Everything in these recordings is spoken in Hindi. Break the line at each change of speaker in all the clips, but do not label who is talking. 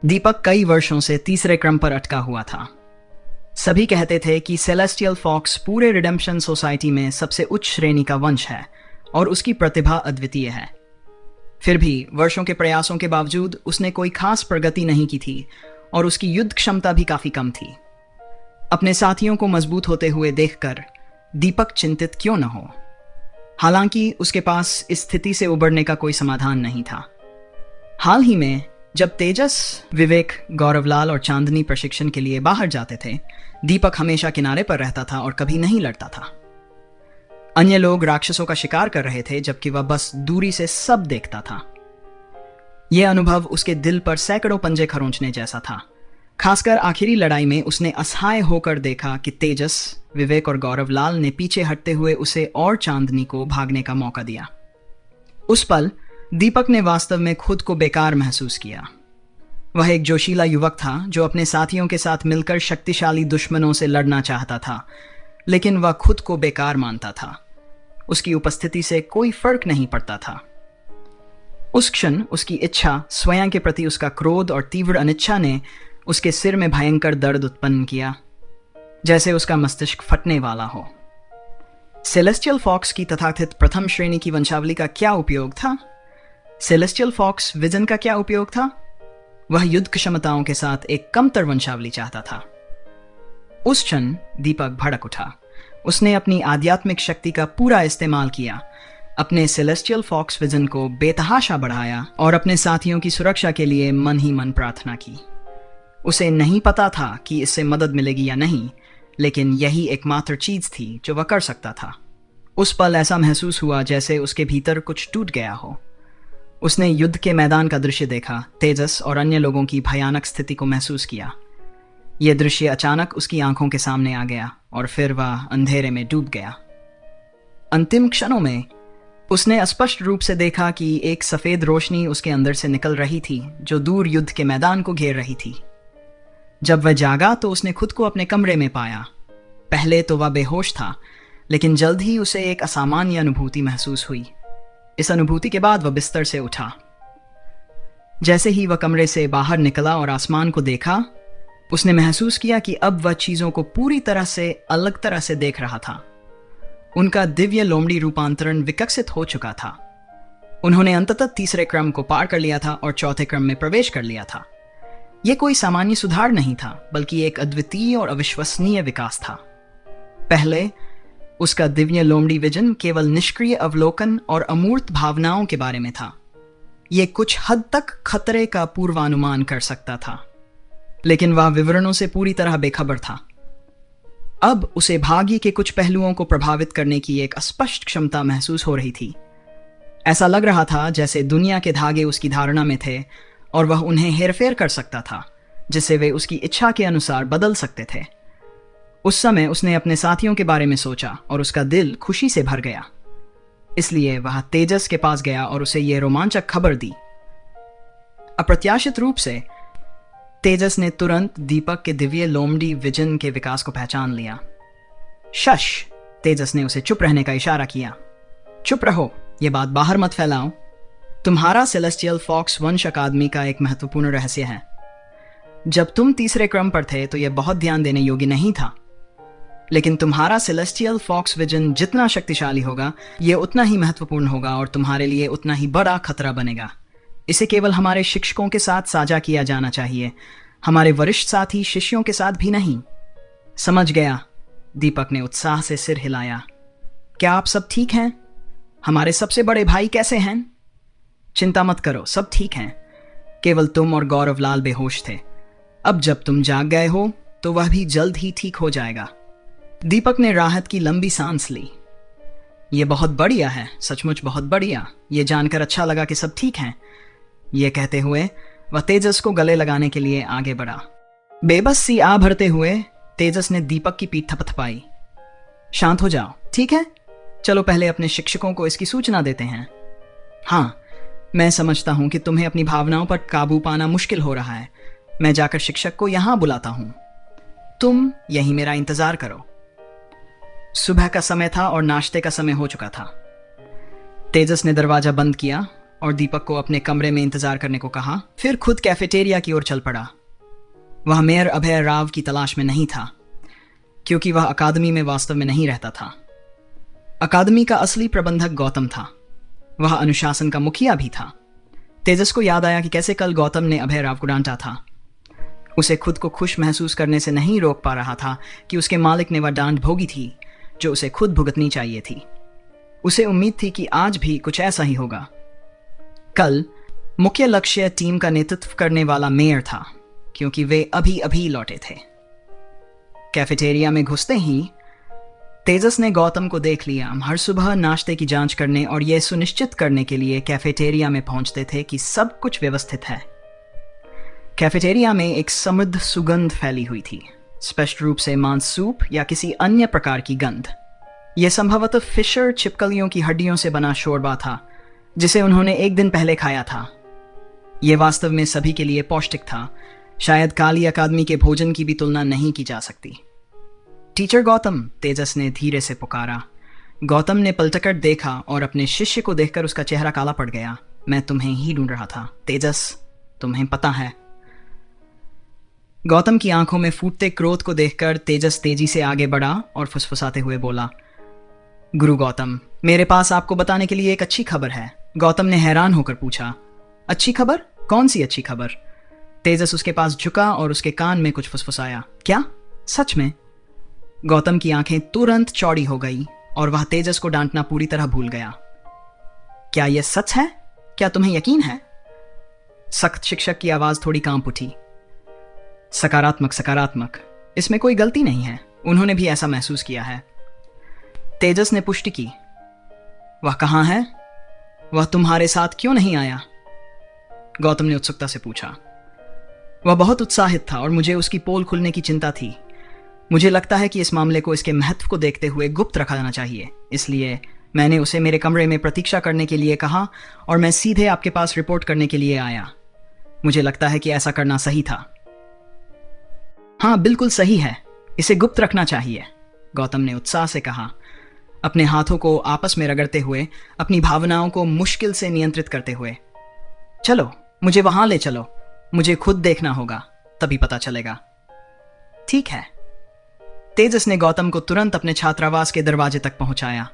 दीपक कई वर्षों से तीसरे क्रम पर अटका हुआ था। सभी कहते थे कि सेलेस्टियल फॉक्स पूरे रिडेम्पशन सोसाइटी में सबसे उच्च श्रेणी का वंश है और उसकी प्रतिभा अद्वितीय है। फिर भी वर्षों के प्रयासों के बावजूद उसने कोई खास प्रगति नहीं की थी और उसकी युद्ध क्षमता भी काफी कम थी। अपने साथियों को मजबूत होते हुए देखकर दीपक चिंतित क्यों न हो। हालांकि उसके पास इस स्थिति से उबरने का कोई समाधान नहीं था। हाल ही में जब तेजस, विवेक, गौरवलाल और चांदनी प्रशिक्षण के लिए बाहर जाते थे, दीपक हमेशा किनारे पर रहता था और कभी नहीं लड़ता था। अन्य लोग राक्षसों का शिकार कर रहे थे जबकि वह बस दूरी से सब देखता था। यह अनुभव उसके दिल पर सैकड़ों पंजे खरोंचने जैसा था। खासकर आखिरी लड़ाई में उसने असहाय होकर देखा कि तेजस, विवेक और गौरवलाल ने पीछे हटते हुए उसे और चांदनी को भागने का मौका दिया। उस पल दीपक ने वास्तव में खुद को बेकार महसूस किया। वह एक जोशीला युवक था जो अपने साथियों के साथ मिलकर शक्तिशाली दुश्मनों से लड़ना चाहता था, लेकिन वह खुद को बेकार मानता था। उसकी उपस्थिति से कोई फर्क नहीं पड़ता था। उस क्षण उसकी इच्छा, स्वयं के प्रति उसका क्रोध और तीव्र अनिच्छा ने उसके सिर में भयंकर दर्द उत्पन्न किया, जैसे उसका मस्तिष्क फटने वाला हो। सेलेस्टियल फॉक्स की तथाकथित प्रथम श्रेणी की वंशावली का क्या उपयोग था? सेलेस्टियल फॉक्स विजन का क्या उपयोग था? वह युद्ध क्षमताओं के साथ एक कमतर वंशावली चाहता था। उस क्षण दीपक भड़क उठा। उसने अपनी आध्यात्मिक शक्ति का पूरा इस्तेमाल किया, अपने सेलेस्टियल फॉक्स विजन को बेतहाशा बढ़ाया और अपने साथियों की सुरक्षा के लिए मन ही मन प्रार्थना की। उसे नहीं पता था कि इससे मदद मिलेगी या नहीं, लेकिन यही एकमात्र चीज थी जो वह कर सकता था। उस पल ऐसा महसूस हुआ जैसे उसके भीतर कुछ टूट गया हो। उसने युद्ध के मैदान का दृश्य देखा, तेजस और अन्य लोगों की भयानक स्थिति को महसूस किया। यह दृश्य अचानक उसकी आंखों के सामने आ गया और फिर वह अंधेरे में डूब गया। अंतिम क्षणों में उसने स्पष्ट रूप से देखा कि एक सफेद रोशनी उसके अंदर से निकल रही थी जो दूर युद्ध के मैदान को घेर रही थी। जब वह जागा तो उसने खुद को अपने कमरे में पाया। पहले तो वह बेहोश था, लेकिन जल्द ही उसे एक असामान्य अनुभूति महसूस हुई। इस अनुभूति के बाद वह बिस्तर से उठा। जैसे ही वह कमरे से बाहर निकला और आसमान को देखा, उसने महसूस किया कि अब वह चीजों को पूरी तरह से अलग तरह से देख रहा था। उनका दिव्य लोमड़ी रूपांतरण विकसित हो चुका था। उन्होंने अंततः तीसरे क्रम को पार कर लिया था और चौथे क्रम में प्रवेश कर लिया था। यह कोई सामान्य सुधार नहीं था, बल्कि एक अद्वितीय और अविश्वसनीय विकास था। पहले उसका दिव्य लोमड़ी विजन केवल निष्क्रिय अवलोकन और अमूर्त भावनाओं के बारे में था। यह कुछ हद तक खतरे का पूर्वानुमान कर सकता था, लेकिन वह विवरणों से पूरी तरह बेखबर था। अब उसे भाग्य के कुछ पहलुओं को प्रभावित करने की एक अस्पष्ट क्षमता महसूस हो रही थी। ऐसा लग रहा था जैसे दुनिया के धागे उसकी धारणा में थे और वह उन्हें हेरफेर कर सकता था, जिससे वे उसकी इच्छा के अनुसार बदल सकते थे। उस समय उसने अपने साथियों के बारे में सोचा और उसका दिल खुशी से भर गया। इसलिए वह तेजस के पास गया और उसे यह रोमांचक खबर दी। अप्रत्याशित रूप से तेजस ने तुरंत दीपक के दिव्य लोमड़ी विजन के विकास को पहचान लिया। शश, तेजस ने उसे चुप रहने का इशारा किया। चुप रहो, यह बात बाहर मत फैलाओ। तुम्हारा सेलेस्टियल फॉक्स वंश अकादमी का एक महत्वपूर्ण रहस्य है। जब तुम तीसरे क्रम पर थे तो यह बहुत ध्यान देने योग्य नहीं था, लेकिन तुम्हारा सेलेस्टियल फॉक्स विजन जितना शक्तिशाली होगा, यह उतना ही महत्वपूर्ण होगा और तुम्हारे लिए उतना ही बड़ा खतरा बनेगा। इसे केवल हमारे शिक्षकों के साथ साझा किया जाना चाहिए, हमारे वरिष्ठ साथी शिष्यों के साथ भी नहीं। समझ गया, दीपक ने उत्साह से सिर हिलाया। क्या आप सब ठीक हैं? हमारे सबसे बड़े भाई कैसे हैं? चिंता मत करो, सब ठीक हैं। केवल तुम और गौरवलाल बेहोश थे। अब जब तुम जाग गए हो तो वह भी जल्द ही ठीक हो जाएगा। दीपक ने राहत की लंबी सांस ली। यह बहुत बढ़िया है, सचमुच बहुत बढ़िया। यह जानकर अच्छा लगा कि सब ठीक हैं। यह कहते हुए वह तेजस को गले लगाने के लिए आगे बढ़ा। बेबस सी आ भरते हुए तेजस ने दीपक की पीठ थपथपाई। शांत हो जाओ, ठीक है? चलो पहले अपने शिक्षकों को इसकी सूचना देते हैं। हाँ, मैं समझता हूं कि तुम्हें अपनी भावनाओं पर काबू पाना मुश्किल हो रहा है। मैं जाकर शिक्षक को यहां बुलाता हूं। तुम यहीं मेरा इंतजार करो। सुबह का समय था और नाश्ते का समय हो चुका था। तेजस ने दरवाजा बंद किया और दीपक को अपने कमरे में इंतजार करने को कहा, फिर खुद कैफेटेरिया की ओर चल पड़ा। वह मेयर अभय राव की तलाश में नहीं था, क्योंकि वह अकादमी में वास्तव में नहीं रहता था। अकादमी का असली प्रबंधक गौतम था। वह अनुशासन का मुखिया भी था। तेजस को याद आया कि कैसे कल गौतम ने अभय राव को डांटा था। उसे खुद को खुश महसूस करने से नहीं रोक पा रहा था कि उसके मालिक ने वह डांट भोगी थी जो उसे खुद भुगतनी चाहिए थी। उसे उम्मीद थी कि आज भी कुछ ऐसा ही होगा। कल मुख्य लक्ष्य टीम का नेतृत्व करने वाला मेयर था, क्योंकि वे अभी अभी लौटे थे। कैफेटेरिया में घुसते ही तेजस ने गौतम को देख लिया। हम हर सुबह नाश्ते की जांच करने और यह सुनिश्चित करने के लिए कैफेटेरिया में पहुंचते थे कि सब कुछ व्यवस्थित है। कैफेटेरिया में एक समृद्ध सुगंध फैली हुई थी, स्पष्ट रूप से मांस सूप या किसी अन्य प्रकार की गंध। यह संभवतः फिशर छिपकलियों की हड्डियों से बना शोरबा था, जिसे उन्होंने एक दिन पहले खाया था। यह वास्तव में सभी के लिए पौष्टिक था। शायद काली अकादमी के भोजन की भी तुलना नहीं की जा सकती। टीचर गौतम, तेजस ने धीरे से पुकारा। गौतम ने पलटकर देखा और अपने शिष्य को देखकर उसका चेहरा काला पड़ गया। मैं तुम्हें ही ढूंढ रहा था तेजस, तुम्हें पता है। गौतम की आंखों में फूटते क्रोध को देखकर तेजस तेजी से आगे बढ़ा और फुसफुसाते हुए बोला, गुरु गौतम, मेरे पास आपको बताने के लिए एक अच्छी खबर है। गौतम ने हैरान होकर पूछा, अच्छी खबर? कौन सी अच्छी खबर? तेजस उसके पास झुका और उसके कान में कुछ फुसफुसाया। क्या? सच में? गौतम की आंखें तुरंत चौड़ी हो गई और वह तेजस को डांटना पूरी तरह भूल गया। क्या यह सच है? क्या तुम्हें यकीन है? सख्त शिक्षक की आवाज थोड़ी कांप उठी। सकारात्मक, सकारात्मक, इसमें कोई गलती नहीं है। उन्होंने भी ऐसा महसूस किया है। तेजस ने पुष्टि की। वह कहाँ है? वह तुम्हारे साथ क्यों नहीं आया? गौतम ने उत्सुकता से पूछा। वह बहुत उत्साहित था और मुझे उसकी पोल खुलने की चिंता थी। मुझे लगता है कि इस मामले को इसके महत्व को देखते हुए गुप्त रखा जाना चाहिए, इसलिए मैंने उसे मेरे कमरे में प्रतीक्षा करने के लिए कहा और मैं सीधे आपके पास रिपोर्ट करने के लिए आया। मुझे लगता है कि ऐसा करना सही था। हाँ, बिल्कुल सही है, इसे गुप्त रखना चाहिए, गौतम ने उत्साह से कहा, अपने हाथों को आपस में रगड़ते हुए, अपनी भावनाओं को मुश्किल से नियंत्रित करते हुए। चलो, मुझे वहां ले चलो, मुझे खुद देखना होगा, तभी पता चलेगा। ठीक है। तेजस ने गौतम को तुरंत अपने छात्रावास के दरवाजे तक पहुंचाया।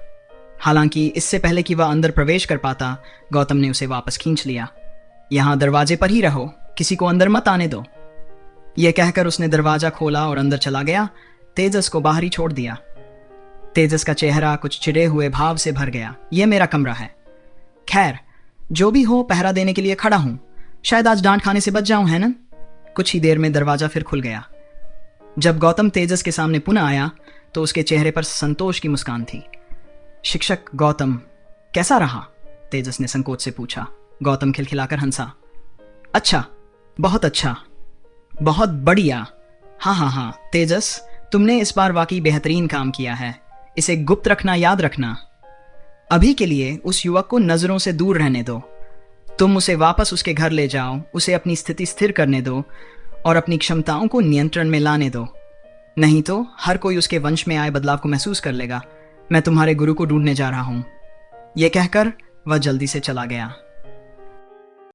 हालांकि इससे पहले कि वह अंदर प्रवेश कर पाता, गौतम ने उसे वापस खींच लिया। यहां दरवाजे पर ही रहो, किसी को अंदर मत आने दो। यह कहकर उसने दरवाजा खोला और अंदर चला गया। तेजस को बाहर ही छोड़ दिया। तेजस का चेहरा कुछ चिढ़े हुए भाव से भर गया। यह मेरा कमरा है। खैर, जो भी हो, पहरा देने के लिए खड़ा हूं। शायद आज डांट खाने से बच जाऊं, है ना? कुछ ही देर में दरवाजा फिर खुल गया। जब गौतम तेजस के सामने पुनः आया तो उसके चेहरे पर संतोष की मुस्कान थी। शिक्षक गौतम, कैसा रहा? तेजस ने संकोच से पूछा। गौतम खिलखिलाकर हंसा। अच्छा, बहुत अच्छा, बहुत बढ़िया। हाँ हाँ हाँ तेजस, तुमने इस बार वाकई बेहतरीन काम किया है। इसे गुप्त रखना याद रखना। अभी के लिए उस युवक को नजरों से दूर रहने दो। तुम उसे वापस उसके घर ले जाओ, उसे अपनी स्थिति स्थिर करने दो और अपनी क्षमताओं को नियंत्रण में लाने दो। नहीं तो हर कोई उसके वंश में आए बदलाव को महसूस कर लेगा। मैं तुम्हारे गुरु को ढूंढने जा रहा हूं। यह कहकर वह जल्दी से चला गया।